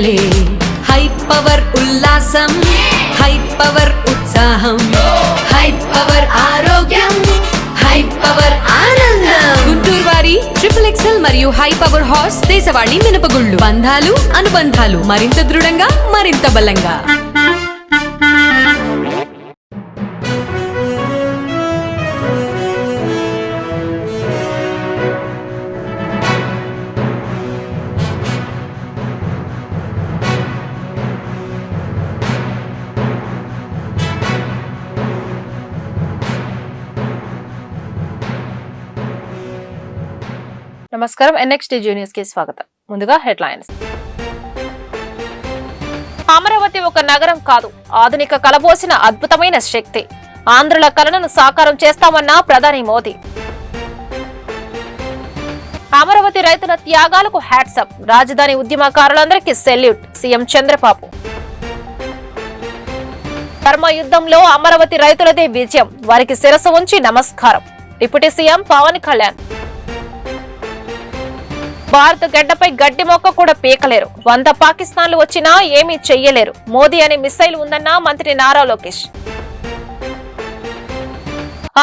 పండగలే high power ఉల్లాసం high power ఉత్సాహం high power ఆరోగ్యం హై పవర్ ఆనందం గుంటూరు వారి XXL మరియు హై పవర్ హార్స్ దేశవాళీ మినపగుళ్ళు బంధాలు అనుబంధాలు మరింత దృఢంగా మరింత బలంగా నమస్కారం NXT న్యూస్ కి స్వాగతం. ముందుగా హెడ్లైన్స్. అమరావతి ఒక నగరం కాదు, ఆధునిక కలబోసిన అద్భుతమైన శక్తి. ఆంధ్రుల కలను సాకారం చేస్తామన్న ప్రధాని మోదీ. అమరావతి రైతుల త్యాగాలకు హ్యాట్సప్, రాజధాని ఉద్యమకారులందరికీ సెల్యూట్ సీఎం చంద్రబాబు. ధర్మ యుద్ధంలో అమరావతి రైతులదే విజయం, వారికి శిరస్సు ఉంచి నమస్కారం. Deputy CM Pawan Kalyan. భారత గడ్డపై గడ్డి మొక్క కూడా పీకలేరు, 100 పాకిస్తాన్లు వచ్చినా ఏమీ చెయ్యలేరు, మోదీ అనే మిసైల్ ఉందన్న మంత్రి నారా లోకేష్.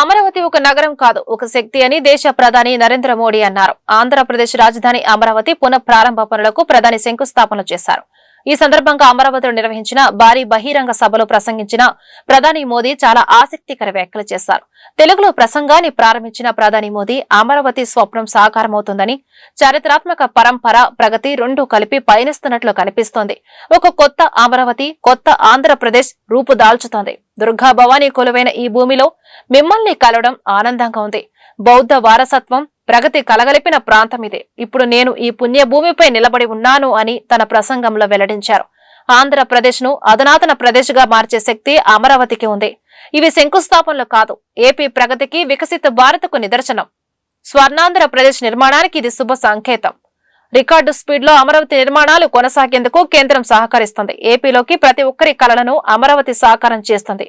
అమరావతి ఒక నగరం కాదు, ఒక శక్తి అని దేశ ప్రధాని నరేంద్ర మోడీ అన్నారు. ఆంధ్రప్రదేశ్ రాజధాని అమరావతి పునః ప్రారంభ పనులకు ప్రధాని శంకుస్థాపన చేశారు. ఈ సందర్భంగా అమరావతిలో నిర్వహించిన భారీ బహిరంగ సభలో ప్రసంగించిన ప్రధాని మోదీ చాలా ఆసక్తికర వ్యాఖ్యలు చేశారు. తెలుగులో ప్రసంగాన్ని ప్రారంభించిన ప్రధాని మోదీ అమరావతి స్వప్నం సాకారమవుతుందని, చారిత్రాత్మక పరంపర ప్రగతి రెండూ కలిపి పయనిస్తున్నట్లు కనిపిస్తోంది. ఒక కొత్త అమరావతి, కొత్త ఆంధ్రప్రదేశ్ రూపుదాల్చుతోంది. దుర్గా భవానీ కొలువైన ఈ భూమిలో మిమ్మల్ని కలవడం ఆనందంగా ఉంది. బౌద్ధ వారసత్వం ప్రగతి కలగలిపిన ప్రాంతం ఇదే. ఇప్పుడు నేను ఈ పుణ్యభూమిపై నిలబడి ఉన్నాను అని తన ప్రసంగంలో వెల్లడించారు. ఆంధ్రప్రదేశ్ ను అధునాతన ప్రదేశ్ గా మార్చే శక్తి అమరావతికి ఉంది. ఇవి శంకుస్థాపనలు కాదు, ఏపీ ప్రగతికి, వికసిత భారత్కు నిదర్శనం. స్వర్ణాంధ్రప్రదేశ్ నిర్మాణానికి ఇది శుభ సంకేతం. రికార్డు స్పీడ్ లో అమరావతి నిర్మాణాలు కొనసాగేందుకు కేంద్రం సహకరిస్తుంది. ఏపీలోకి ప్రతి ఒక్కరి కలలను అమరావతి సాకారం చేస్తుంది.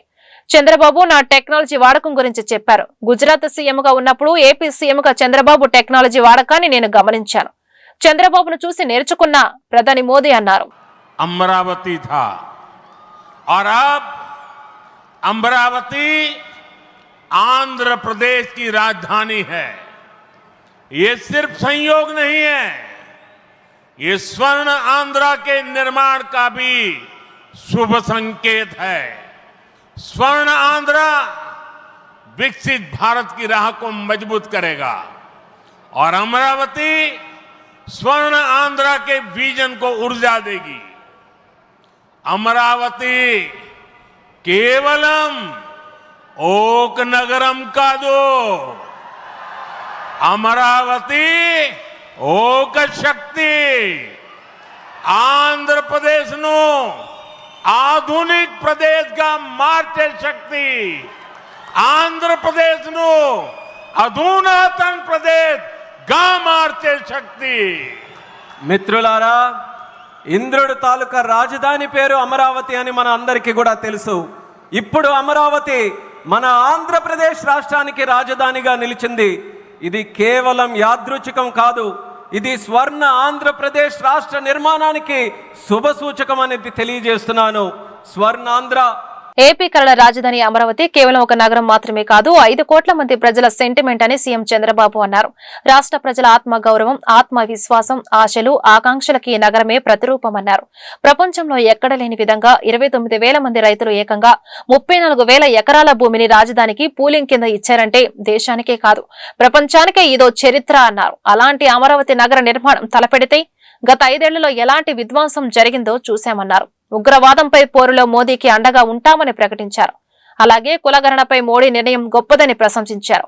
చంద్రబాబు నా టెక్నాలజీ వాడకం గురించి చెప్పారు. గుజరాత్ సీఎంగా ఉన్నప్పుడు ఏపీ సీఎంగా చంద్రబాబు టెక్నాలజీ వాడకాన్ని నేను గమనించాను. చంద్రబాబును చూసి నేర్చుకున్న ప్రధాని మోదీ అన్నారు. अमरावती था और अब अमरावती आंध्र प्रदेश की राजधानी है। ये सिर्फ संयोग नहीं है, ये स्वर्ण आंध्रा के निर्माण का भी शुभ संकेत है। स्वर्ण आंध्रा विकसित भारत की राह को मजबूत करेगा और अमरावती स्वर्ण आंध्रा के विजन को ऊर्जा देगी। अमरावती केवलम ओक नगरम कादु, अमरावती ओक शक्ति आंध्र प्रदेश नु आधुनिक प्रदेश का मार्चे शक्ति, आंध्र प्रदेश नु अधुनातन प्रदेश गा मार्चे शक्ति. మిత్రులారా, ఇంద్రుడు తాలూకా రాజధాని పేరు అమరావతి అని మన అందరికీ కూడా తెలుసు. ఇప్పుడు అమరావతి మన ఆంధ్రప్రదేశ్ రాష్ట్రానికి రాజధానిగా నిలిచింది. ఇది కేవలం యాదృచ్ఛికం కాదు, ఇది స్వర్ణ ఆంధ్రప్రదేశ్ రాష్ట్ర నిర్మాణానికి శుభ సూచకం అనేది తెలియజేస్తున్నాను. స్వర్ణాంధ్ర ఏపీ కళల రాజధాని అమరావతి కేవలం ఒక నగరం మాత్రమే కాదు, 5 కోట్ల మంది ప్రజల సెంటిమెంట్ అని సీఎం చంద్రబాబు అన్నారు. రాష్ట్ర ప్రజల ఆత్మగౌరవం, ఆత్మవిశ్వాసం, ఆశలు, ఆకాంక్షలకి ఈ నగరమే ప్రతిరూపమన్నారు. ప్రపంచంలో ఎక్కడ లేని విధంగా 29,000 మంది రైతులు ఏకంగా 34,000 ఎకరాల భూమిని రాజధానికి పూలింగ్ కింద ఇచ్చారంటే దేశానికే కాదు ప్రపంచానికే ఇదో చరిత్ర అన్నారు. అలాంటి అమరావతి నగర నిర్మాణం తలపెడితే గత 5 ఏళ్లలో ఎలాంటి విధ్వంసం జరిగిందో చూశామన్నారు. ఉగ్రవాదంపై పోరులో మోదీకి అండగా ఉంటామని ప్రకటించారు. అలాగే కులగణనపై మోడీ నిర్ణయం గొప్పదని ప్రశంసించారు.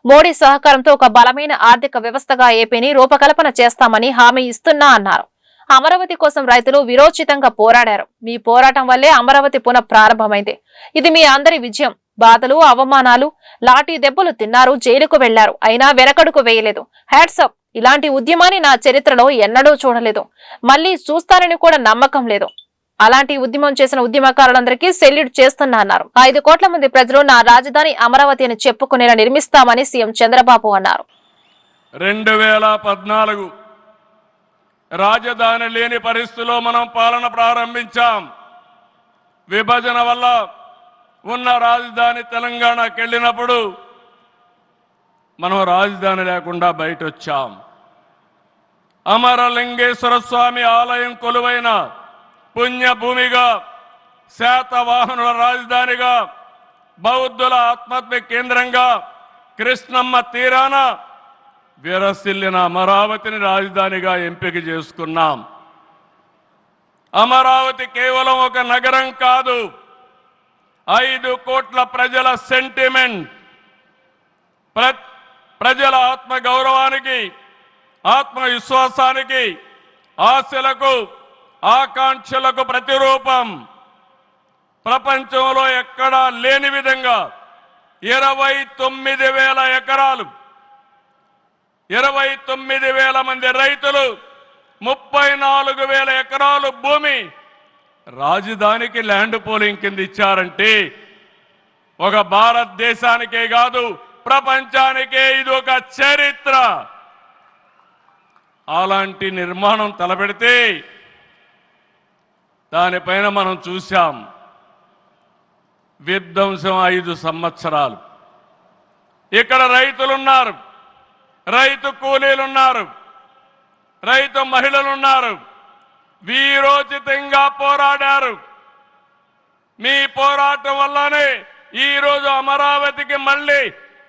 మోడీ సహకారంతో ఒక బలమైన ఆర్థిక వ్యవస్థగా ఏపీని రూపకల్పన చేస్తామని హామీ ఇస్తున్నా అన్నారు. అమరావతి కోసం రైతులు విరోచితంగా పోరాడారు. మీ పోరాటం వల్లే అమరావతి పునః ప్రారంభమైంది. ఇది మీ అందరి విజయం. బాధలు, అవమానాలు, లాఠీ దెబ్బలు తిన్నారు, జైలుకు వెళ్లారు, అయినా వెనకడుకు వేయలేదు. హ్యాట్సప్. ఇలాంటి ఉద్యమాన్ని నా చరిత్రలో ఎన్నడూ చూడలేదు, మళ్లీ చూస్తానని కూడా నమ్మకం లేదు. అలాంటి ఉద్యమం చేసిన ఉద్యమకారులందరికీ సెల్యూట్ చేస్తున్నా అన్నారు. 5 కోట్ల మంది ప్రజలు నా రాజధాని అమరావతి అని చెప్పుకునేలా నిర్మిస్తామని సీఎం చంద్రబాబు అన్నారు. 2014 రాజధాని లేని పరిస్థితిలో మనం పాలన ప్రారంభించాం. విభజన వల్ల ఉన్న రాజధాని తెలంగాణకి వెళ్ళినప్పుడు మనం రాజధాని లేకుండా బయట వచ్చాం. అమరలింగేశ్వర స్వామి ఆలయం కొలువైన పుణ్యభూమిగా, శాతవాహనుల రాజధానిగా, బౌద్ధుల ఆత్మహత్య కేంద్రంగా, కృష్ణమ్మ తీరాన విరసిల్లిన అమరావతిని రాజధానిగా ఎంపిక చేసుకున్నాం. అమరావతి కేవలం ఒక నగరం కాదు, 5 కోట్ల ప్రజల సెంటిమెంట్. ప్రజల ఆత్మ గౌరవానికి, ఆత్మవిశ్వాసానికి, ఆశలకు, ఆకాంక్షలకు ప్రతిరూపం. ప్రపంచంలో ఎక్కడా లేని విధంగా 29,000 ఎకరాలు, 29,000 మంది రైతులు, 34,000 ఎకరాలు భూమి రాజధానికి ల్యాండ్ పోలింగ్ కింద ఇచ్చారంటే ఒక భారతదేశానికే కాదు ప్రపంచానికే ఇది ఒక చరిత్ర. అలాంటి నిర్మాణం తలపెడితే దానిపైన మనం చూశాం విధ్వంసం 5 సంవత్సరాలు. ఇక్కడ రైతులున్నారు, రైతు కూలీలున్నారు, రైతు మహిళలున్నారు, వీరోచితంగా పోరాడారు. మీ పోరాటం వల్లనే ఈరోజు అమరావతికి మళ్ళీ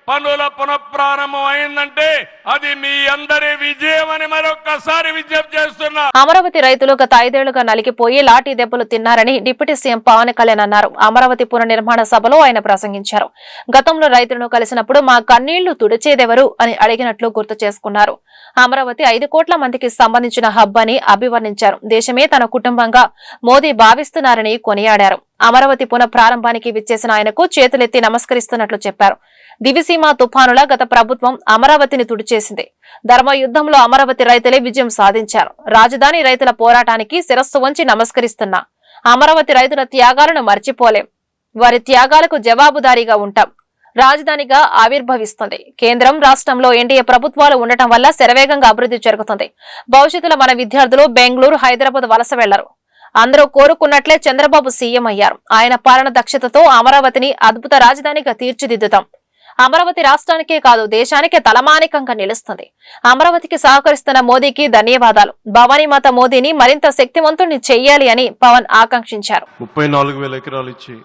పనుల పునఃప్రారంభం అయిందంటే అది మీ అందరి విజయమని మరొక్కసారి విజ్ఞప్తి చేస్తున్నా. అమరావతి రైతులు గత 5 ఏళ్లుగా నలిగిపోయి లాఠీ దెబ్బలు తిన్నారని డిప్యూటీ సీఎం పవన్ కళ్యాణ్ అన్నారు. అమరావతి పునర్నిర్మాణ సభలో ఆయన ప్రసంగించారు. గతంలో రైతులను కలిసినప్పుడు మా కన్నీళ్లు తుడిచేదెవరు అని అడిగినట్లు గుర్తు చేసుకున్నారు. అమరావతి 5 కోట్ల మందికి సంబంధించిన హబ్ అని అభివర్ణించారు. దేశమే తన కుటుంబంగా మోదీ భావిస్తున్నారని కొనియాడారు. అమరావతి పునఃప్రారంభానికి విచ్చేసిన ఆయనకు చేతులెత్తి నమస్కరిస్తున్నట్లు చెప్పారు. దివిసీమ తుఫానుల గత ప్రభుత్వం అమరావతిని తుడిచేసింది. ధర్మ యుద్ధంలో అమరావతి రైతులే విజయం సాధించారు. రాజధాని రైతుల పోరాటానికి శిరస్సు వంచి నమస్కరిస్తున్నా. అమరావతి రైతుల త్యాగాలను మర్చిపోలేం. వారి త్యాగాలకు జవాబుదారీగా ఉంటాం. రాజధానిగా ఆవిర్భవిస్తుంది. కేంద్రం, రాష్ట్రంలో ఎన్డీఏ ప్రభుత్వాలు ఉండటం వల్ల శరవేగంగా అభివృద్ధి జరుగుతుంది. భవిష్యత్తులో మన విద్యార్థులు బెంగళూరు, హైదరాబాద్ వలస వెళ్లరు. అందరూ కోరుకున్నట్లే చంద్రబాబు సీఎం అయ్యారు. ఆయన పాలన దక్షతతో అమరావతిని అద్భుత రాజధానిగా తీర్చిదిద్దుతాం. అమరావతి రాష్ట్రానికే కాదు దేశానికే తలమానికంగా నిలుస్తుంది. అమరావతికి సహకరిస్తున్న మోదీకి ధన్యవాదాలు. భవానీమాత మోదీని మరింత శక్తివంతుణ్ణి చెయ్యాలి అని పవన్ ఆకాంక్షించారు. 34,000 ఎకరాలు ఇచ్చి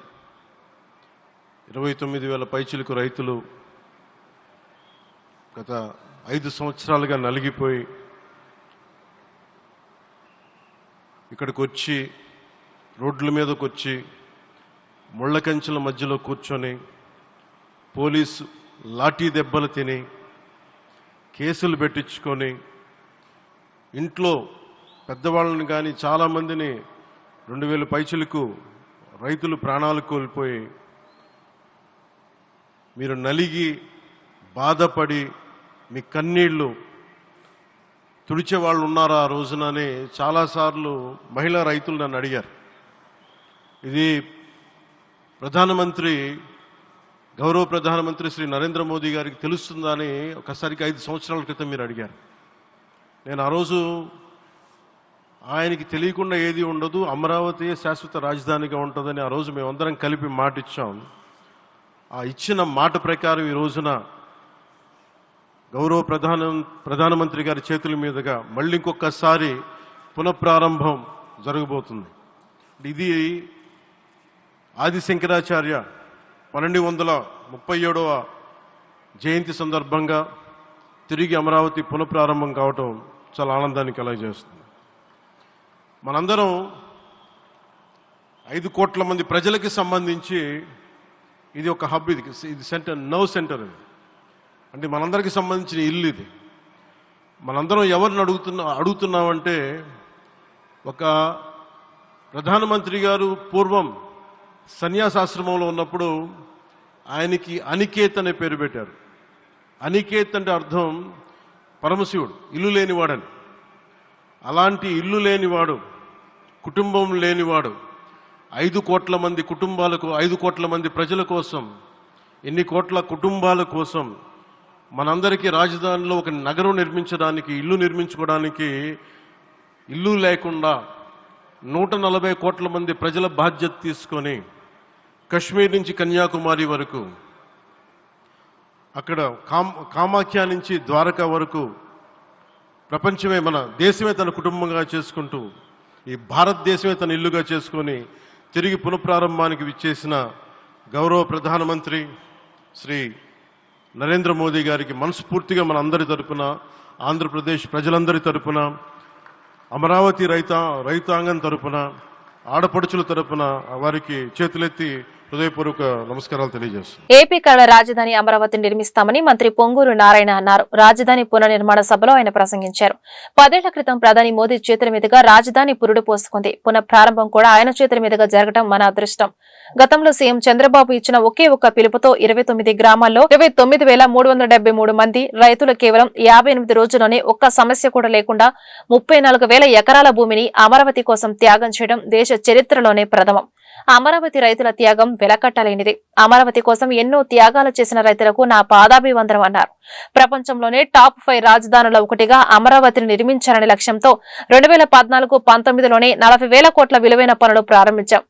29,000 పైచిలకు రైతులు గత 5 సంవత్సరాలుగా నలిగిపోయి ఇక్కడికి వచ్చి రోడ్ల మీదకి వచ్చి ముళ్ళ కంచెల మధ్యలో కూర్చొని పోలీసు లాఠీ దెబ్బలు తిని కేసులు పెట్టించుకొని ఇంట్లో పెద్దవాళ్ళని కానీ చాలామందిని 2,000 పైచిలకు రైతులు ప్రాణాలు కోల్పోయి మీరు నలిగి బాధపడి మీ కన్నీళ్ళు తుడిచే వాళ్ళు ఉన్నారా ఆ రోజునని చాలాసార్లు మహిళా రైతులు నన్ను అడిగారు. ఇది గౌరవ ప్రధానమంత్రి శ్రీ నరేంద్ర మోదీ గారికి తెలుస్తుందా అని ఒకసారికి 5 సంవత్సరాల క్రితం మీరు అడిగారు. నేను ఆ రోజు ఆయనకి తెలియకుండా ఏది ఉండదు, అమరావతి శాశ్వత రాజధానిగా ఉంటుందని ఆ రోజు మేమందరం కలిపి మాట ఇచ్చాం. ఆ ఇచ్చిన మాట ప్రకారం ఈ రోజున గౌరవ ప్రధానమంత్రి గారి చేతుల మీదుగా మళ్ళీ ఇంకొకసారి పునఃప్రారంభం జరగబోతుంది. ఇది ఆది శంకరాచార్య 1237వ జయంతి సందర్భంగా తిరిగి అమరావతి పునఃప్రారంభం కావటం చాలా ఆనందాన్ని కలగజేస్తుంది. మనందరం 5 కోట్ల మంది ప్రజలకి సంబంధించి ఇది ఒక హబ్, ఇది సెంటర్, నర్వ్ సెంటర్. ఇది అంటే మనందరికీ సంబంధించిన ఇల్లు. ఇది మనందరం ఎవరిని అడుగుతున్నామంటే ఒక ప్రధానమంత్రి గారు పూర్వం సన్యాసాశ్రమంలో ఉన్నప్పుడు ఆయనకి అనికేత్ అనే పేరు పెట్టారు. అనికేత్ అంటే అర్థం పరమశివుడు, ఇల్లు లేనివాడని. అలాంటి ఇల్లు లేనివాడు, కుటుంబం లేనివాడు 5 కోట్ల మంది కుటుంబాలకు, 5 కోట్ల మంది ప్రజల కోసం, ఎన్ని కోట్ల కుటుంబాల కోసం మనందరికీ రాజధానిలో ఒక నగరం నిర్మించడానికి, ఇల్లు నిర్మించుకోవడానికి ఇల్లు లేకుండా 140 కోట్ల మంది ప్రజల బాధ్యత తీసుకొని కశ్మీర్ నుంచి కన్యాకుమారి వరకు, అక్కడ కామాఖ్య నుంచి ద్వారకా వరకు ప్రపంచమే, మన దేశమే తన కుటుంబంగా చేసుకుంటూ ఈ భారతదేశమే తన ఇల్లుగా చేసుకొని తిరిగి పునఃప్రారంభానికి విచ్చేసిన గౌరవ ప్రధానమంత్రి శ్రీ నరేంద్ర మోదీ గారికి మనస్ఫూర్తిగా మన అందరి తరపున, ఆంధ్రప్రదేశ్ ప్రజలందరి తరపున, అమరావతి రైతాంగం తరపున, ఆడపడుచుల తరపున వారికి చేతులెత్తి హృదయపూర్వక నమస్కారాలు తెలియజేస్తున్నాను. ఏపీ కళ రాజధాని అమరావతిని నిర్మిస్తామని మంత్రి పొంగూరు నారాయణ అన్నారు. రాజధాని పునర్నిర్మాణ సభలో ఆయన ప్రసంగించారు. 10 ఏళ్ల క్రితం ప్రధాని మోదీ చేతుల మీదుగా రాజధాని పురుడు పోసుకుంది. పునఃప్రారంభం కూడా ఆయన చేతుల మీదుగా జరగడం మన అదృష్టం. గతంలో సీఎం చంద్రబాబు ఇచ్చిన ఒకే ఒక్క పిలుపుతో 29 గ్రామాల్లో 29,373 మంది రైతులు కేవలం 58 రోజుల్లోనే ఒక్క సమస్య కూడా లేకుండా 34,000 ఎకరాల భూమిని అమరావతి కోసం త్యాగం చేయడం దేశ చరిత్రలోనే ప్రథమం. అమరావతి రైతుల త్యాగం వెలకట్టలేనిది. అమరావతి కోసం ఎన్నో త్యాగాలు చేసిన రైతులకు నా పాదాభివందనం అన్నారు. ప్రపంచంలోనే టాప్ 5 రాజధానుల ఒకటిగా అమరావతిని నిర్మించాలనే లక్ష్యంతో 2014-19లోనే 40,000 కోట్ల విలువైన పనులు ప్రారంభించాం.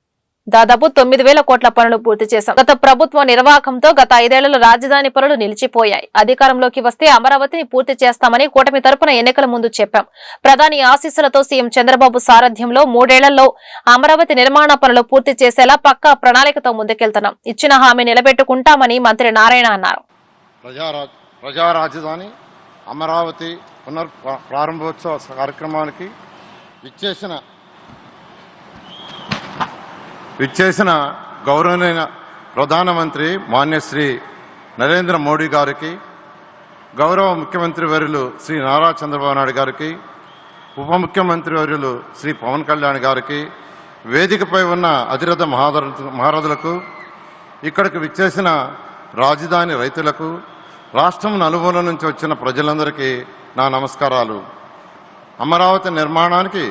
దాదాపు 9,000 కోట్ల పనులు పూర్తి చేశాం. గత ప్రభుత్వ నిర్వాహకంతో గత 5 ఏళ్లలో రాజధాని పనులు నిలిచిపోయాయి. అధికారంలోకి వస్తే అమరావతిని పూర్తి చేస్తామని కూటమి తరపున ఎన్నికల ముందు చెప్పాం. ప్రధాని ఆశీస్సులతో సీఎం చంద్రబాబు సారథ్యంలో 3 ఏళ్లలో అమరావతి నిర్మాణ పనులు పూర్తి చేసేలా పక్కా ప్రణాళికతో ముందుకెళ్తున్నాం. ఇచ్చిన హామీ నిలబెట్టుకుంటామని మంత్రి నారాయణ అన్నారు. ప్రజా రాజధాని అమరావతి ప్రారంభోత్సవ కార్యక్రమానికి విచ్చేసిన గౌరవనీయ ప్రధానమంత్రి మాన్యశ్రీ నరేంద్ర మోడీ గారికి, గౌరవ ముఖ్యమంత్రి వర్యులు శ్రీ నారా చంద్రబాబు నాయుడు గారికి, ఉప ముఖ్యమంత్రి వర్యులు శ్రీ పవన్ కళ్యాణ్ గారికి, వేదికపై ఉన్న అతిరథ మహారథులకు, ఇక్కడికి విచ్చేసిన రాజధాని రైతులకు, రాష్ట్రం నలుమూల నుంచి వచ్చిన ప్రజలందరికీ నా నమస్కారాలు. అమరావతి నిర్మాణానికి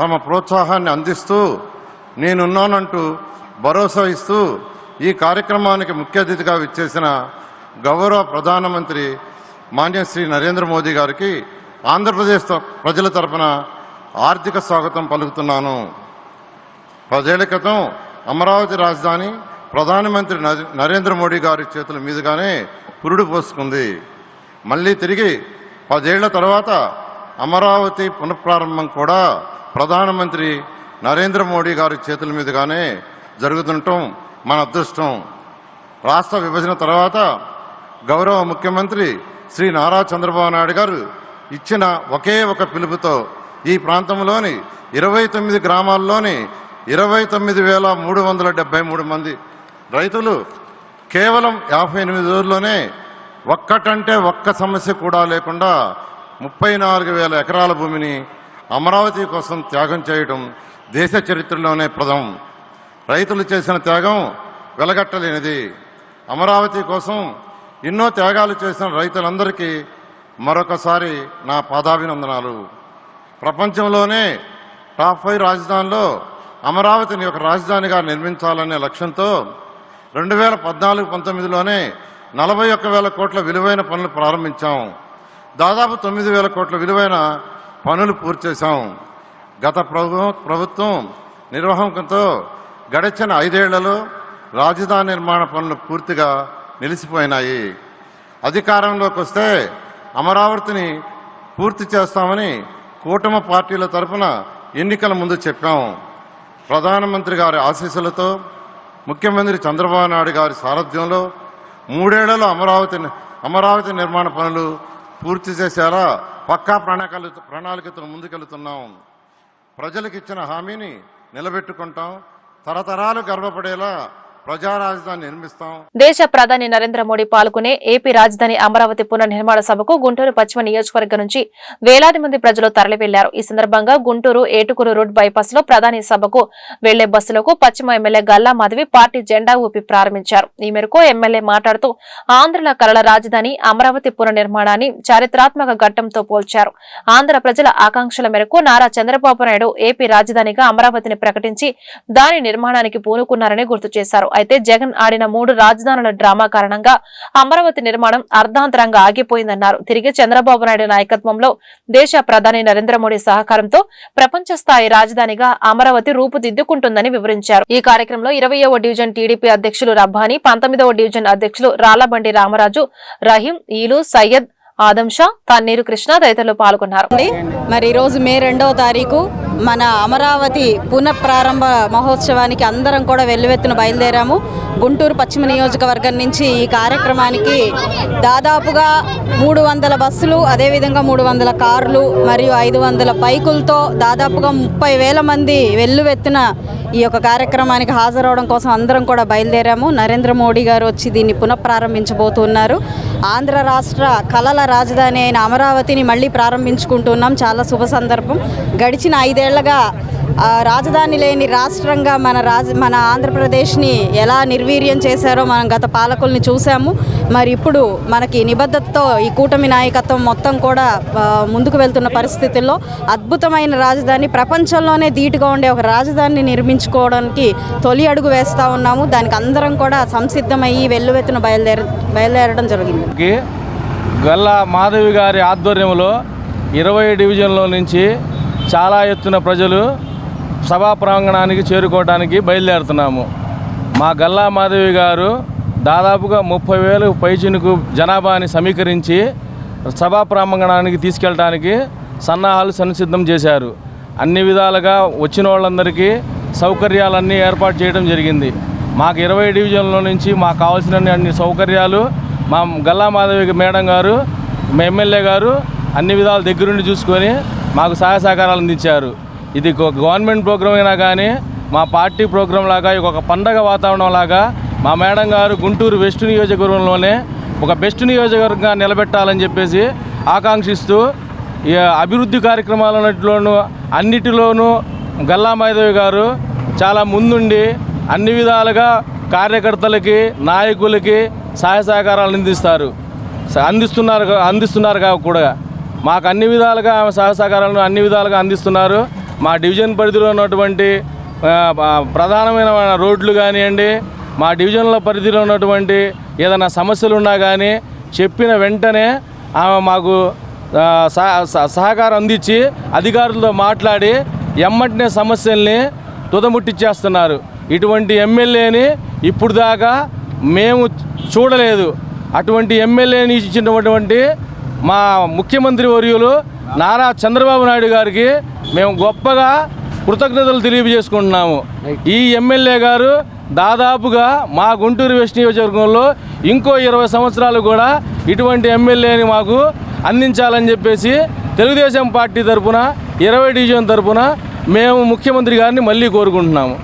తమ ప్రోత్సాహాన్ని అందిస్తూ నేనున్నానంటూ భరోసా ఇస్తూ ఈ కార్యక్రమానికి ముఖ్య అతిథిగా విచ్చేసిన గౌరవ ప్రధానమంత్రి మాన్యశ్రీ నరేంద్ర మోదీ గారికి ఆంధ్రప్రదేశ్ ప్రజల తరపున ఆర్థిక స్వాగతం పలుకుతున్నాను. 10 ఏళ్ల క్రితం అమరావతి రాజధాని ప్రధానమంత్రి నరేంద్ర మోడీ గారి చేతుల మీదుగానే పురుడు పోసుకుంది. మళ్ళీ తిరిగి 10 ఏళ్ల తర్వాత అమరావతి పునఃప్రారంభం కూడా ప్రధానమంత్రి నరేంద్ర మోడీ గారి చేతుల మీదుగానే జరుగుతుండటం మన అదృష్టం. రాష్ట్ర విభజన తర్వాత గౌరవ ముఖ్యమంత్రి శ్రీ నారా చంద్రబాబు నాయుడు గారు ఇచ్చిన ఒకే ఒక పిలుపుతో ఈ ప్రాంతంలోని 29 గ్రామాల్లోని 29,373 మంది రైతులు కేవలం 58 రోజుల్లోనే ఒక్కటంటే ఒక్క సమస్య కూడా లేకుండా 34,000 ఎకరాల భూమిని అమరావతి కోసం త్యాగం చేయడం దేశ చరిత్రలోనే ప్రథమం. రైతులు చేసిన త్యాగం వెలగట్టలేనిది. అమరావతి కోసం ఎన్నో త్యాగాలు చేసిన రైతులందరికీ మరొకసారి నా పాదాభినందనాలు. ప్రపంచంలోనే టాప్ 5 రాజధానిలో అమరావతిని ఒక రాజధానిగా నిర్మించాలనే లక్ష్యంతో 2014-19లోనే 41,000 కోట్ల విలువైన పనులు ప్రారంభించాం. దాదాపు 9,000 కోట్ల విలువైన పనులు పూర్తి చేశాం. గత ప్రభుత్వం నిర్వాహకంతో గడిచిన 5 ఏళ్లలో రాజధాని నిర్మాణ పనులు పూర్తిగా నిలిచిపోయినాయి. అధికారంలోకి వస్తే అమరావతిని పూర్తి చేస్తామని కూటమి పార్టీల తరఫున ఎన్నికల ముందు చెప్పాం. ప్రధానమంత్రి గారి ఆశీస్సులతో ముఖ్యమంత్రి చంద్రబాబు నాయుడు గారి సారథ్యంలో 3 ఏళ్లలో అమరావతి నిర్మాణ పనులు పూర్తి చేసేలా పక్కా ప్రణాళికతో ముందుకెళ్తున్నాం. ప్రజలకు ఇచ్చిన హామీని నిలబెట్టుకుంటాం. తరతరాలు గర్వపడేలా ప్రజా రాజధాని నిర్మిస్తాం. దేశ ప్రధాని నరేంద్ర మోడీ పాల్గొనే ఏపీ రాజధాని అమరావతి పునర్నిర్మాణ సభకు గుంటూరు పశ్చిమ నియోజకవర్గం నుంచి వేలాది మంది ప్రజలు తరలి వెళ్లారు. ఈ సందర్భంగా గుంటూరు ఏటుకూరు రోడ్ బైపాస్ లో ప్రధాని సభకు వెళ్లే బస్సులకు పశ్చిమ ఎమ్మెల్యే గల్లా మాధవి పార్టీ జెండా ఊపి ప్రారంభించారు. ఈ మేరకు ఎమ్మెల్యే మాట్లాడుతూ ఆంధ్రుల కలల రాజధాని అమరావతి పునర్నిర్మాణాన్ని చారిత్రాత్మక ఘట్టంతో పోల్చారు. ఆంధ్ర ప్రజల ఆకాంక్షల మేరకు నారా చంద్రబాబు నాయుడు ఏపీ రాజధానిగా అమరావతిని ప్రకటించి దాని నిర్మాణానికి పూనుకున్నారని గుర్తు చేశారు. అయితే జగన్ ఆడిన 3 రాజధానుల డ్రామా కారణంగా అమరావతి నిర్మాణం అర్ధాంతరంగా ఆగిపోయిందన్నారు. తిరిగి చంద్రబాబు నాయుడు నాయకత్వంలో దేశ ప్రధాని నరేంద్ర మోడీ సహకారంతో ప్రపంచ స్థాయి రాజధానిగా అమరావతి రూపుదిద్దుకుంటుందని వివరించారు. ఈ కార్యక్రమంలో 20వ డివిజన్ టీడీపీ అధ్యక్షులు రబ్బానీ, 19వ డివిజన్ అధ్యక్షులు రాళ్లబండి రామరాజు, రహీం, ఈలు, సయ్యద్, ఆదంషా, తన్నీరు కృష్ణ తదితరులు పాల్గొన్నారు. మరి ఈరోజు మే 2వ తారీఖు మన అమరావతి పునఃప్రారంభ మహోత్సవానికి అందరం కూడా వెల్లువెత్తున బయలుదేరాము. గుంటూరు పశ్చిమ నియోజకవర్గం నుంచి ఈ కార్యక్రమానికి దాదాపుగా 300 బస్సులు, అదేవిధంగా 300 కార్లు మరియు 500 బైకులతో దాదాపుగా 30,000 మంది వెల్లువెత్తున ఈ యొక్క కార్యక్రమానికి హాజరవడం కోసం అందరం కూడా బయలుదేరాము. నరేంద్ర మోడీ గారు వచ్చి దీన్ని పునఃప్రారంభించబోతున్నారు. ఆంధ్ర రాష్ట్ర కళల రాజధాని అయిన అమరావతిని మళ్ళీ ప్రారంభించుకుంటున్నాం. చాలా శుభ సందర్భం. గడిచిన 5 ఏళ్లుగా రాజధాని లేని రాష్ట్రంగా మన ఆంధ్రప్రదేశ్ని ఎలా నిర్వీర్యం చేశారో మనం గత పాలకుల్ని చూసాము. మరి ఇప్పుడు మనకి నిబద్ధతతో ఈ కూటమి నాయకత్వం మొత్తం కూడా ముందుకు వెళ్తున్న పరిస్థితుల్లో అద్భుతమైన రాజధాని, ప్రపంచంలోనే ధీటుగా ఉండే ఒక రాజధానిని నిర్మించుకోవడానికి తొలి అడుగు వేస్తూ ఉన్నాము. దానికి అందరం కూడా సంసిద్ధమయ్యి వెల్లువెత్తున బయలుదేరడం జరిగింది. గల్లా మాధవి గారి ఆధ్వర్యంలో 20 డివిజన్ల నుంచి చాలా ఎత్తున ప్రజలు సభా ప్రాంగణానికి చేరుకోవడానికి బయలుదేరుతున్నాము. మా గల్లా మాధవి గారు దాదాపుగా 30,000 పైచినుకు జనాభాని సమీకరించి సభా ప్రాంగణానికి తీసుకెళ్ళడానికి సన్నాహాలు సంసిద్ధం చేశారు. అన్ని విధాలుగా వచ్చిన వాళ్ళందరికీ సౌకర్యాలన్నీ ఏర్పాటు చేయడం జరిగింది. మాకు 20 డివిజన్ల నుంచి మాకు కావాల్సిన అన్ని సౌకర్యాలు మా గల్లా మాధవి మేడం గారు, మా ఎమ్మెల్యే గారు అన్ని విధాల దగ్గరుండి చూసుకొని మాకు సహాయ సహకారాలు అందించారు. ఇది గవర్నమెంట్ ప్రోగ్రాం అయినా కానీ మా పార్టీ ప్రోగ్రాం లాగా ఒక పండగ వాతావరణం లాగా మా మేడం గారు గుంటూరు వెస్ట్ నియోజకవర్గంలోనే ఒక బెస్ట్ నియోజకవర్గంగా నిలబెట్టాలని చెప్పేసి ఆకాంక్షిస్తూ ఈ అభివృద్ధి అన్నిటిలోనూ గల్లా మాధవి గారు చాలా ముందుండి అన్ని విధాలుగా కార్యకర్తలకి, నాయకులకి సహాయ సహకారాలు అందిస్తున్నారు కూడా. మాకు అన్ని విధాలుగా సహాయ సహకారాలను అన్ని విధాలుగా అందిస్తున్నారు. మా డివిజన్ పరిధిలో ఉన్నటువంటి ప్రధానమైన రోడ్లు కానివ్వండి, మా డివిజన్ల పరిధిలో ఉన్నటువంటి ఏదైనా సమస్యలు ఉన్నా కానీ చెప్పిన వెంటనే ఆమె మాకు సహకారం అందించి అధికారులతో మాట్లాడి ఎమ్మటినే సమస్యల్ని తుదముట్టిచ్చేస్తున్నారు. ఇటువంటి ఎమ్మెల్యేని ఇప్పుడు దాకా మేము చూడలేదు. అటువంటి ఎమ్మెల్యేని ఇచ్చినటువంటి మా ముఖ్యమంత్రి వర్యులు నారా చంద్రబాబు నాయుడు గారికి మేము గొప్పగా కృతజ్ఞతలు తెలియజేసుకుంటున్నాము. ఈ ఎమ్మెల్యే గారు దాదాపుగా మా గుంటూరు వెస్ట్ నియోజకవర్గంలో ఇంకో 20 సంవత్సరాలు కూడా ఇటువంటి ఎమ్మెల్యేని మాకు అందించాలని చెప్పేసి తెలుగుదేశం పార్టీ తరఫున 20 డివిజన్ తరఫున మేము ముఖ్యమంత్రి గారిని మళ్ళీ కోరుకుంటున్నాము.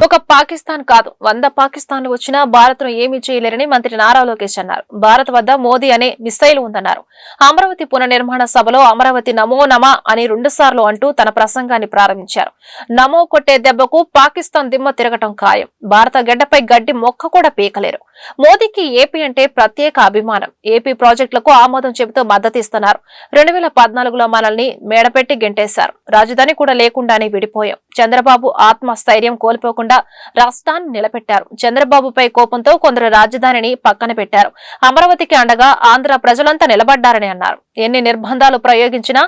ఒక పాకిస్తాన్ కాదు 100 పాకిస్తాన్లు వచ్చినా భారత్ను ఏమీ చేయలేరని మంత్రి నారా లోకేష్ అన్నారు. భారత్ వద్ద మోదీ అనే మిసైల్ ఉందన్నారు. అమరావతి పునర్నిర్మాణ సభలో అమరావతి నమో నమ అని 2 సార్లు అంటూ తన ప్రసంగాన్ని ప్రారంభించారు. నమో కొట్టే దెబ్బకు పాకిస్తాన్ దిమ్మ తిరగటం ఖాయం. భారత గడ్డపై గడ్డి మొక్క కూడా పీకలేరు. మోదీకి ఏపీ అంటే ప్రత్యేక అభిమానం. ఏపీ ప్రాజెక్టులకు ఆమోదం చెబుతూ మద్దతిస్తున్నారు. 2014లో మనల్ని మేడపెట్టి గెంటేశారు. రాజధాని కూడా లేకుండానే విడిపోయాం. చంద్రబాబు ఆత్మస్థైర్యం కోల్పోకుండా రాష్ట్రాన్ని నిలబెట్టారు. చంద్రబాబుపై కోపంతో కొందరు రాజధానిని పక్కన పెట్టారు. అమరావతికి అండగా ఆంధ్ర ప్రజలంతా నిలబడ్డారని అన్నారు. ఎన్ని నిర్బంధాలు ప్రయోగించినా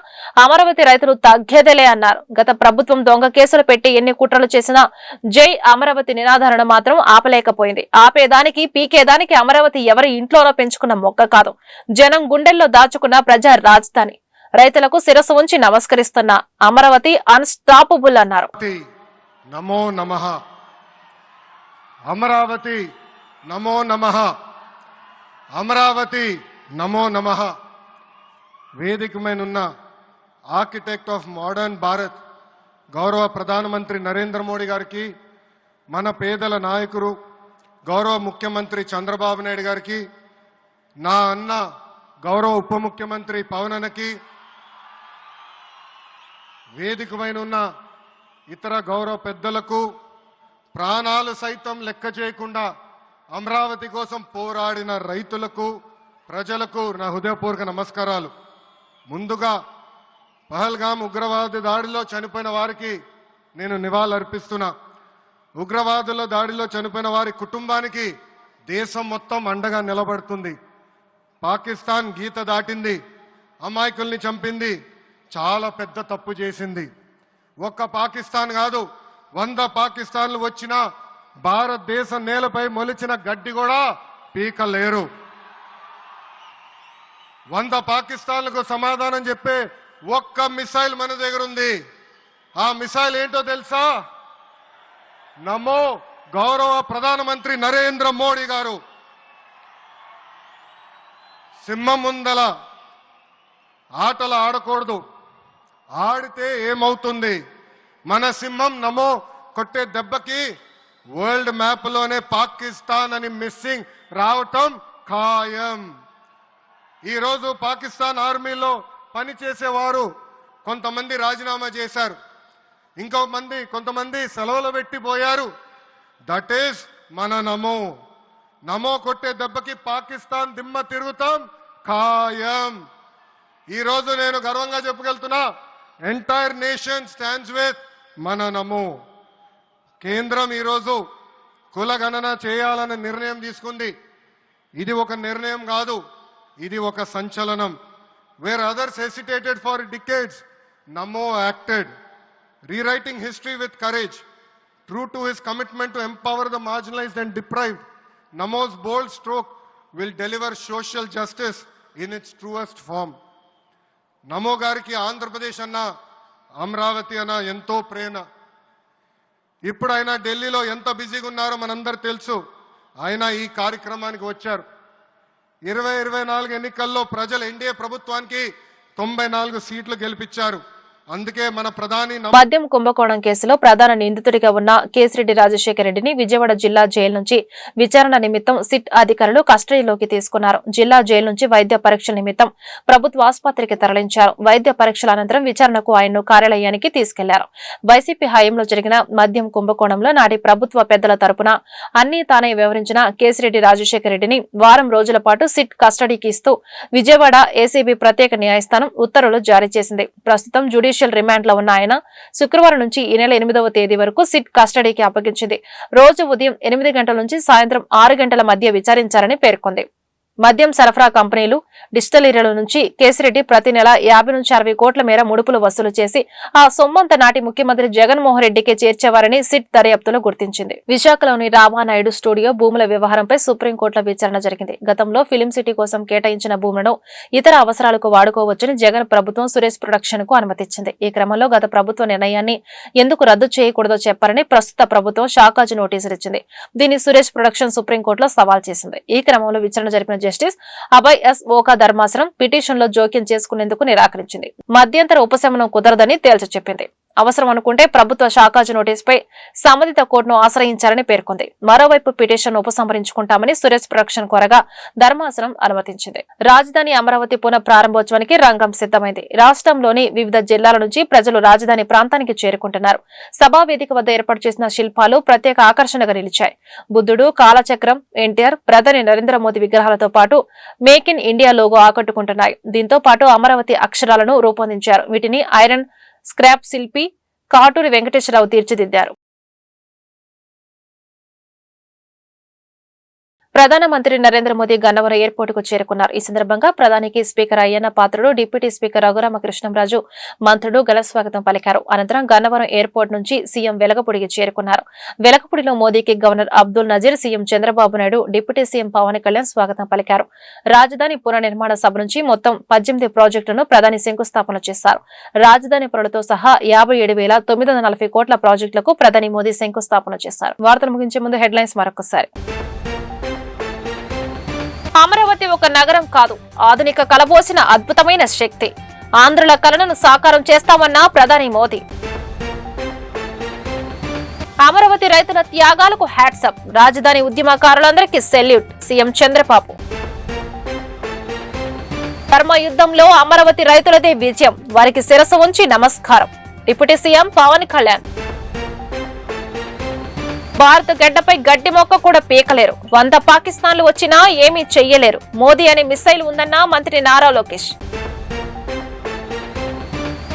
అమరావతి రైతులు తగ్గేదేలే అన్నారు. గత ప్రభుత్వం దొంగ కేసులు పెట్టి ఎన్ని కుట్రలు చేసినా జై అమరావతి నినాదాలను మాత్రం ఆపలేకపోయింది. ఆపేదానికి పీకేదానికి అమరావతి ఎవరి ఇంట్లోనో పెంచుకున్న మొక్క కాదు, జనం గుండెల్లో దాచుకున్న ప్రజా రాజధాని. రైతులకు శిరస్సు ఉంచి నమస్కరిస్తున్న అమరావతి అన్స్టాపబుల్ అన్నారు. నమో నమః అమరావతి, నమో నమః అమరావతి, నమో నమః. వేదికమైనున్న ఆర్కిటెక్ట్ ఆఫ్ మోడర్న్ భారత్ గౌరవ ప్రధానమంత్రి నరేంద్ర మోడీ గారికి, మన పేదల నాయకుడు గౌరవ ముఖ్యమంత్రి చంద్రబాబు నాయుడు గారికి, నా అన్న గౌరవ ఉప ముఖ్యమంత్రి పవన్ అన్నకి, వేదికమైనున్న ఇతర గౌరవ పెద్దలకు, ప్రాణాలు సైతం లెక్క చేయకుండా అమరావతి కోసం పోరాడిన రైతులకు, ప్రజలకు నా హృదయపూర్వక నమస్కారాలు. ముందుగా పహల్గామ్ ఉగ్రవాద దాడిలో చనిపోయిన వారికి నేను నివాళులర్పిస్తున్నా. ఉగ్రవాదుల దాడిలో చనిపోయిన వారి కుటుంబానికి దేశం మొత్తం అండగా నిలబడుతుంది. పాకిస్తాన్ గీత దాటింది, అమాయకుల్ని చంపింది, చాలా పెద్ద తప్పు చేసింది. ఒక్క పాకిస్తాన్ కాదు, 100 పాకిస్తాన్లు వచ్చినా భారతదేశ నేలపై మొలిచిన గడ్డి కూడా పీకలేరు. 100 పాకిస్తాన్లకు సమాధానం చెప్పే ఒక్క మిసైల్ మన దగ్గర ఉంది. ఆ మిసైల్ ఏంటో తెలుసా? నమో గౌరవ ప్రధానమంత్రి నరేంద్ర మోడీ గారు. సింహం ముందల ఆటలు ఆడకూడదు, ఆడితే ఏమవుతుంది? మన సింహం నమో కొట్టే దెబ్బకి వరల్డ్ మ్యాప్ లోనే పాకిస్తాన్ అని మిస్సింగ్ రావటం ఖాయం. ఈరోజు పాకిస్తాన్ ఆర్మీలో పనిచేసేవారు కొంతమంది రాజీనామా చేశారు, కొంతమంది సెలవులు పెట్టిపోయారు. దట్ ఈస్ మన నమో. నమో కొట్టే దెబ్బకి పాకిస్తాన్ దిమ్మ తిరుగుతాం ఖాయం. ఈరోజు నేను గర్వంగా చెప్పగలుగుతున్నా, ఎంటైర్ నేషన్ స్టాండ్స్ విత్ మన నమో. కేంద్రం ఈరోజు కులగణన చేయాలన్న నిర్ణయం తీసుకుంది. ఇది ఒక నిర్ణయం కాదు, ఇది ఒక సంచలనం. Wear others hesitated for decades, Namo acted, rewriting history with courage. True to his commitment to empower the marginalized and deprived, Namo's bold stroke will deliver social justice in its truest form. Namo gariki Andhra Pradesh anna, Amravati anna ento prena. ఇప్పుడు ఆయన ఢిల్లీలో ఎంత బిజీగా ఉన్నారో మనందరూ తెలుసు. ఆయన ఈ కార్యక్రమానికి వచ్చారు. 2024 ఎన్నికల్లో ప్రజలు ఎన్డీఏ ప్రభుత్వానికి 94 సీట్లు గెలిపించారు. అందుకే మన ప్రధాని మద్యం కుంభకోణం కేసులో ప్రధాన నిందితుడిగా ఉన్న కేసిరెడ్డి రాజశేఖర రెడ్డిని విజయవాడ జిల్లా జైలు నుంచి విచారణ నిమిత్తం సిట్ అధికారులు కస్టడీలోకి తీసుకున్నారు. జిల్లా జైలు నుంచి వైద్య పరీక్షల నిమిత్తం ప్రభుత్వ ఆసుపత్రికి తరలించారు. వైద్య పరీక్షల అనంతరం విచారణకు ఆయన్ను కార్యాలయానికి తీసుకెళ్లారు. వైసీపీ హయాంలో జరిగిన మద్యం కుంభకోణంలో నాటి ప్రభుత్వ పెద్దల తరపున అన్ని తానే వివరించిన కేసిరెడ్డి రాజశేఖర రెడ్డిని వారం రోజుల పాటు సిట్ కస్టడీకి ఇస్తూ విజయవాడ ఏసీబీ ప్రత్యేక న్యాయస్థానం ఉత్తర్వులు జారీ చేసింది. ప్రస్తుతం జ్యుడిషియల్ రిమాండ్ లో ఉన్న ఆయన శుక్రవారం నుంచి ఈ నెల 8వ తేదీ వరకు సిట్ కస్టడీకి అప్పగించింది. రోజు ఉదయం 8 గంటల నుంచి సాయంత్రం 6 గంటల మధ్య విచారించారని పేర్కొంది. మద్యం సరఫరా కంపెనీలు, డిస్టిలరీల నుంచి కేసిరెడ్డి ప్రతి నెల 50 నుంచి 60 కోట్ల మేర ముడుపులు వసూలు చేసి ఆ సొమ్మంత నాటి ముఖ్యమంత్రి జగన్మోహన్ రెడ్డికే చేర్చేవారని సిట్ దర్యాప్తులో గుర్తించింది. విశాఖలోని రామానాయుడు స్టూడియో భూముల వ్యవహారంపై సుప్రీంకోర్టులో విచారణ జరిగింది. గతంలో ఫిలిం సిటీ కోసం కేటాయించిన భూములను ఇతర అవసరాలకు వాడుకోవచ్చని జగన్ ప్రభుత్వం సురేష్ ప్రొడక్షన్ కు అనుమతిచ్చింది. ఈ క్రమంలో గత ప్రభుత్వ నిర్ణయాన్ని ఎందుకు రద్దు చేయకూడదో చెప్పారని ప్రస్తుత ప్రభుత్వం షాకాజు నోటీసులు ఇచ్చింది. దీన్ని సురేష్ ప్రొడక్షన్ సుప్రీంకోర్టులో సవాల్ చేసింది. ఈ క్రమంలో విచారణ జరిపిన జస్టిస్ అభయ్ ఎస్ ఓకా ధర్మాసనం పిటిషన్ లో జోక్యం చేసుకునేందుకు నిరాకరించింది. మధ్యంతర ఉపశమనం కుదరదని తేల్చి చెప్పింది. అవసరం అనుకుంటే ప్రభుత్వ షాకాజు నోటీసుపై సంబంధిత కోర్టును ఆశ్రయించాలని పేర్కొంది. మరోవైపు పిటిషన్ ఉపసంహరించుకుంటామని సురేష్ ప్రొడక్షన్ కోరగా ధర్మాసనం అనుమతించింది. రాజధాని అమరావతి పునః ప్రారంభోత్సవానికి రంగం సిద్ధమైంది. రాష్ట్రంలోని వివిధ జిల్లాల నుంచి ప్రజలు రాజధాని ప్రాంతానికి చేరుకుంటున్నారు. సభా వేదిక వద్ద ఏర్పాటు చేసిన శిల్పాలు ప్రత్యేక ఆకర్షణగా నిలిచాయి. బుద్ధుడు, కాలచక్రం, ఎన్టీఆర్, ప్రధాని నరేంద్ర మోదీ విగ్రహాలతో పాటు మేక్ ఇన్ ఇండియా లోగో ఆకట్టుకుంటున్నాయి. దీంతో పాటు అమరావతి అక్షరాలను రూపొందించారు. వీటిని ఐరన్ స్క్రాప్ శిల్పి కాటూరి వెంకటేశ్వరరావు తీర్చిదిద్దారు. ప్రధానమంత్రి నరేంద్ర మోదీ గన్నవరం ఎయిర్పోర్ట్ కు చేరుకున్నారు. ఈ సందర్భంగా ప్రధానికి speaker Ayyanna Patrudu, deputy speaker Raghuramakrishnamraju, మంత్రులు ఘన స్వాగతం పలికారు. అనంతరం గన్నవరం ఎయిర్పోర్ట్ నుంచి సీఎం వెలగపూడికి చేరుకున్నారు. వెలగపూడిలో మోదీకి governor Abdul Nazeer, CM Chandrababu Naidu, deputy CM Pawan Kalyan స్వాగతం పలికారు. రాజధాని పునర్నిర్మాణ సభ నుంచి మొత్తం 18 ప్రాజెక్టులను ప్రధాని శంకుస్థాపన చేశారు. రాజధాని పనులతో సహా 57,940 కోట్ల ప్రాజెక్టులకు ప్రధాని మోదీ శంకుస్థాపన చేశారు. వార్తలు ముగించే ముందు హెడ్లైన్స్ మరొకసారి. అమరావతి ఒక నగరం కాదు, ఆధునిక కలబోసిన అద్భుతమైన శక్తి. ఆంధ్రుల కలలను సాకారం చేస్తామన్న ప్రధాని మోదీ. అమరావతి రైతుల త్యాగాలకు హ్యాట్సప్, రాజధాని ఉద్యమకారులందరికీ సెల్యూట్, సీఎం చంద్రబాబు. ధర్మ యుద్ధంలో అమరావతి రైతులదే విజయం, వారికి శిరస్సు ఉంచి నమస్కారం, డిప్యూటీ సీఎం పవన్ కళ్యాణ్. భారత గడ్డపై గడ్డి మొక్క కూడా పీకలేరు, 100 పాకిస్తాన్లు వచ్చినా ఏమీ చెయ్యలేరు, మోదీ అనే మిసైల్ ఉందన్న మంత్రి నారా లోకేష్.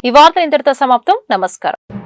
ఈ వార్త ఇంతటితో సమాప్తం. నమస్కారం.